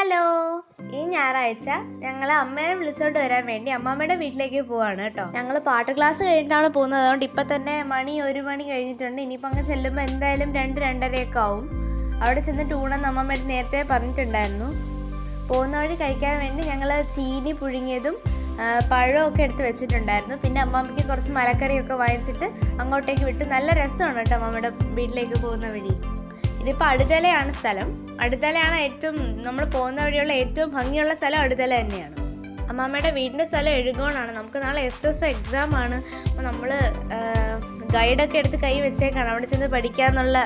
Hello, ഈ ഞായറാഴ്ച ഞങ്ങൾ അമ്മേനെ വിളിച്ചോണ്ട് വരാൻ വേണ്ടി അമ്മാമ്മയുടെ വീട്ടിലേക്ക് പോവാണ് കേട്ടോ. ഞങ്ങൾ പാട്ട് ക്ലാസ് കഴിഞ്ഞിട്ടാണ് പോകുന്നത്. അതുകൊണ്ട് ഇപ്പം തന്നെ 1 മണി കഴിഞ്ഞിട്ടുണ്ട്. ഇനിയിപ്പോൾ അങ്ങ് ചെല്ലുമ്പോൾ എന്തായാലും 2-2:30 ആവും. അവിടെ ചെന്ന് ടൂണെന്ന് അമ്മമ്മ നേരത്തെ പറഞ്ഞിട്ടുണ്ടായിരുന്നു. പോകുന്ന വഴി കഴിക്കാൻ വേണ്ടി ഞങ്ങൾ ചീനി പുഴുങ്ങിയതും പഴമൊക്കെ എടുത്ത് വെച്ചിട്ടുണ്ടായിരുന്നു. പിന്നെ അമ്മാമ്മയ്ക്ക് കുറച്ച് മലക്കറിയൊക്കെ വാങ്ങിച്ചിട്ട് അങ്ങോട്ടേക്ക് വിട്ട്. നല്ല രസമാണ് കേട്ടോ അമ്മമ്മയുടെ വീട്ടിലേക്ക് പോകുന്ന വഴി. ഇതിപ്പോൾ അടുതലയാണ് സ്ഥലം. അടുതലയാണ് നമ്മൾ പോകുന്ന വഴിയുള്ള ഏറ്റവും ഭംഗിയുള്ള സ്ഥലം അടുതല തന്നെയാണ്. അമ്മാമ്മയുടെ വീടിൻ്റെ സ്ഥലം എഴുകോണാണ്. നമുക്ക് നാളെ SS എക്സാം ആണ്. അപ്പോൾ നമ്മൾ ഗൈഡൊക്കെ എടുത്ത് കൈ വെച്ചേക്കാണ് അവിടെ ചെന്ന് പഠിക്കാമെന്നുള്ള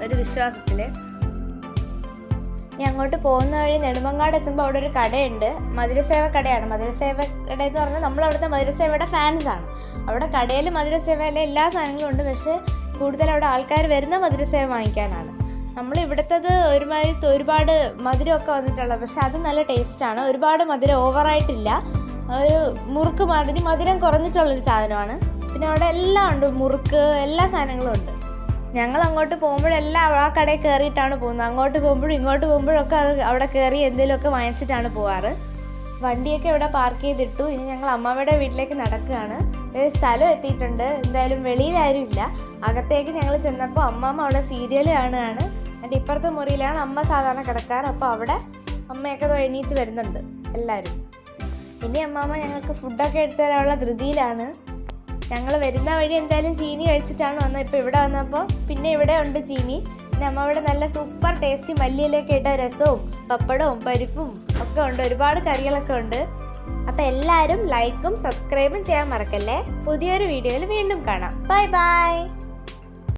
ഒരു വിശ്വാസത്തിൽ. ഇനി അങ്ങോട്ട് പോകുന്ന വഴി നെടുമങ്ങാട് എത്തുമ്പോൾ അവിടെ ഒരു കടയുണ്ട്. മധുരസേവ കടയാണ്. മധുരസേവ കട എന്ന് പറഞ്ഞാൽ നമ്മളവിടുത്തെ മധുരസേവയുടെ ഫാൻസാണ്. അവിടെ കടയിൽ മധുരസേവയിലെ എല്ലാ സാധനങ്ങളും ഉണ്ട്. പക്ഷേ കൂടുതൽ അവിടെ ആൾക്കാർ വരുന്ന മധുരസേവ വാങ്ങിക്കാനാണ്. നമ്മൾ ഇവിടുത്തത് ഒരുപാട് മധുരമൊക്കെ വന്നിട്ടുള്ളത്. പക്ഷെ അത് നല്ല ടേസ്റ്റാണ്. ഒരുപാട് മധുരം ഓവറായിട്ടില്ല. ഒരു മുറുക്ക് മധുരം കുറഞ്ഞിട്ടുള്ളൊരു സാധനമാണ്. പിന്നെ അവിടെ എല്ലാം ഉണ്ട്, മുറുക്ക് എല്ലാ സാധനങ്ങളും ഉണ്ട്. ഞങ്ങൾ അങ്ങോട്ട് പോകുമ്പോഴെല്ലാം ആ കടയിൽ കയറിയിട്ടാണ് പോകുന്നത്. അങ്ങോട്ട് പോകുമ്പോഴും ഇങ്ങോട്ട് പോകുമ്പോഴൊക്കെ അവിടെ കയറി എന്തെങ്കിലുമൊക്കെ വാങ്ങിച്ചിട്ടാണ് പോവാറ്. വണ്ടിയൊക്കെ ഇവിടെ പാർക്ക് ചെയ്തിട്ടു. ഇനി ഞങ്ങൾ അമ്മാമ്മയുടെ വീട്ടിലേക്ക് നടക്കുകയാണ്. സ്ഥലം എത്തിയിട്ടുണ്ട്. എന്തായാലും വെളിയിലാരും ഇല്ല. അകത്തേക്ക് ഞങ്ങൾ ചെന്നപ്പോൾ അമ്മാമ്മ അവിടെ സീരിയൽ കാണുകയാണ്. എൻ്റെ ഇപ്പുറത്തെ മുറിയിലാണ് അമ്മ സാധാരണ കിടക്കാറ്. അപ്പോൾ അവിടെ അമ്മയൊക്കെ എണീറ്റ് വരുന്നുണ്ട് എല്ലാവരും. ഇനി അമ്മാമ്മ ഞങ്ങൾക്ക് ഫുഡൊക്കെ എടുത്തു തരാനുള്ള ധൃതിയിലാണ്. ഞങ്ങൾ വരുന്ന വഴി എന്തായാലും ചീനി കഴിച്ചിട്ടാണ് വന്നത്. ഇപ്പോൾ ഇവിടെ വന്നപ്പോൾ പിന്നെ ഇവിടെ ഉണ്ട് ചീനി. പിന്നെ അമ്മ ഇവിടെ നല്ല സൂപ്പർ ടേസ്റ്റി മല്ലിയിലൊക്കെ ഇട്ട രസവും പപ്പടവും പരിപ്പും ഒക്കെ ഉണ്ട്. ഒരുപാട് കറികളൊക്കെ ഉണ്ട്. അപ്പോൾ എല്ലാവരും ലൈക്കും സബ്സ്ക്രൈബും ചെയ്യാൻ മറക്കല്ലേ. പുതിയൊരു വീഡിയോയിൽ വീണ്ടും കാണാം. Bye bye.